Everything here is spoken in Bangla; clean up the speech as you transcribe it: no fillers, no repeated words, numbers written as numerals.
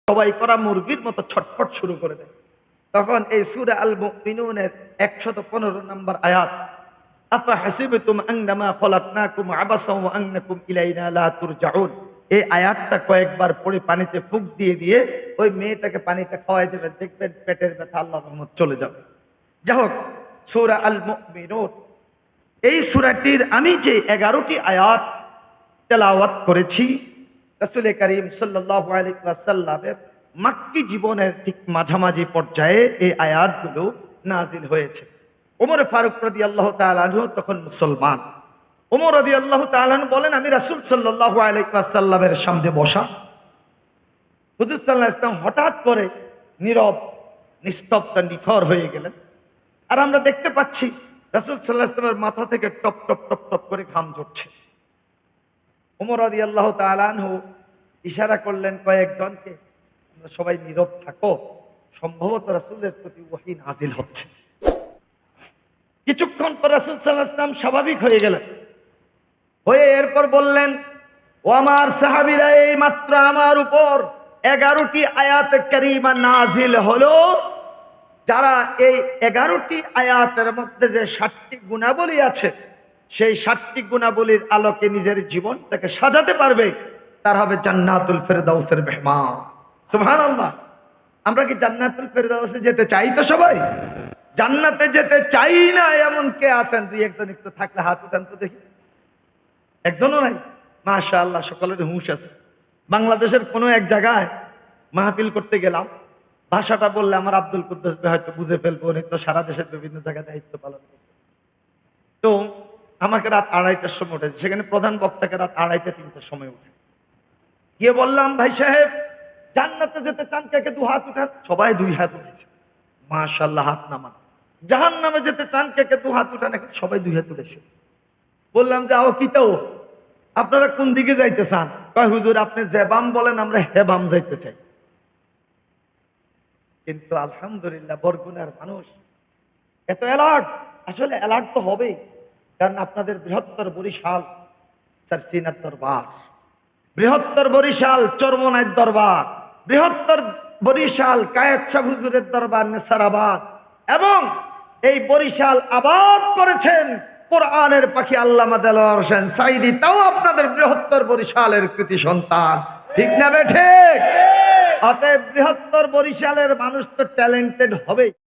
সবাই করা মুরগির মতো ছটফট শুরু করে দেয়। তখন এই সূরা আল মুমিনুনের 115 নম্বর আয়াত, আফা হাসিবতুম আন্নামা খলাকনাকুম আবাসাও ওয়া আন্নাকুম ইলাইনা লা তুরজাউন, এই আয়াতটা কয়েকবার পড়ে পানিতে ফুঁক দিয়ে দিয়ে ওই মেয়েটাকে পানিটা খাওয়াই দেবেন, দেখবেন পেটের ব্যথা আল্লাহর রহমত চলে যাবে। যাই হোক, সূরা আল মুমিনুন এই সূরাটির আমি যে 11টি আয়াত তেলাওয়াত করেছি, রাসূল করিম সাল্লাল্লাহু আলাইহি ওয়াসাল্লামের মাক্কি জীবনের ঠিক মাঝামাঝি পর্যায়ে এই আয়াতগুলো নাজিল হয়েছে। ওমর ফারুক রাদিয়াল্লাহু তাআলা আনহু তখন মুসলমান। ওমর রাদিয়াল্লাহু তাআলা আনহু বলেন, আমি রাসূল সাল্লাল্লাহু আলাইহি ওয়াসাল্লামের সামনে বসা, হুজুর সাল্লাল্লাহু আলাইহি ওয়াসাল্লাম হঠাৎ করে নীরব নিস্তব্ধ নিথর হয়ে গেলেন। আর আমরা দেখতে পাচ্ছি রাসূল সাল্লাল্লাহু আলাইহি ওয়াসাল্লামের মাথা থেকে টপ টপ টপ টপ করে ঘাম ঝরছে। ওমর রাদিয়াল্লাহু তাআলা আনহু ইশারা করলেন কয়েকজনকে, সবাই নীরব থাকো, সম্ভবত রাসূলের প্রতি ওহী নাজিল হচ্ছে। কিছুক্ষণ পর রাসূল সাল্লাল্লাহু আলাইহি ওয়াসাল্লাম স্বাভাবিক হয়ে গেলেন, হয়ে এরপর বললেন, ও আমার সাহাবীরা, এই মাত্র আমার উপর 11টি আয়াত কারীমা নাজিল হলো, যারা এই 11টি আয়াতের মধ্যে যে 7টি গুণাবলী আছে, সেই 7টি গুণাবলীর আলোকে নিজের জীবনটাকে সাজাতে পারবে, তার হবে জান্নাতুল ফেরদাউসের মেহমান। সুবহানাল্লাহ। আমরা কি জান্নাতুল ফেরদাউসে যেতে চাই? তো সবাই জান্নাতে যেতে চাই না এমন কে আছেন? দুই একজন একটু থাকলে হাত উঠান তো দেখি। একজনও নাই? মাশাআল্লাহ, সকলের হুঁশ আছে। বাংলাদেশের কোনো এক জায়গায় মাহফিল করতে গেলাম, ভাষাটা বললে আমার আব্দুল কুদ্দুস ভাই হয়তো বুঝে ফেলবো, উনি তো সারা দেশের বিভিন্ন জায়গায় দায়িত্ব পালন করছে। তো আমাকে রাত 2:30টার সময় উঠেছে, সেখানে প্রধান বক্তাকে রাত 2:30-3টার সময় উঠে গিয়ে বললাম, ভাই সাহেব, জান্নাতে যেতে চান কে কে? 2 হাত উঠান। সবাই 2 হাত উঠেছে, মাশাআল্লাহ, হাত নামান। জাহান্নামে যেতে চান কে কে? 2 হাত উঠান। এখন সবাই 2 হাত উঠেছে। বললাম যে, আও কি তো, আপনারা কোন দিকে যাইতে চান? কয়, হুজুর আপনি যে বাম বলেন, আমরা হে বাম যাইতে চাই। কিন্তু আলহামদুলিল্লাহ, বরগুনার মানুষ এত অ্যালার্ট, আসলে অ্যালার্ট তো হবেই, কারণ আপনাদের বৃহত্তর বরিশাল সারসিনার দরবার, বৃহত্তর বরিশাল চরমনাইর দরবার, বৃহত্তর বরিশাল কায়েত শাহ হুজুরের দরবার নেসারাবাদ, এবং এই বরিশাল আবাদ করেছেন কোরআনের পাখি আল্লামা দেলোয়ার হোসেন সাঈদী, তাও আপনাদের বৃহত্তর বরিশালের কৃতি সন্তান। ঠিক না বে ঠিক? অতএব বৃহত্তর বরিশালের মানুষ তো ট্যালেন্টেড হবেই।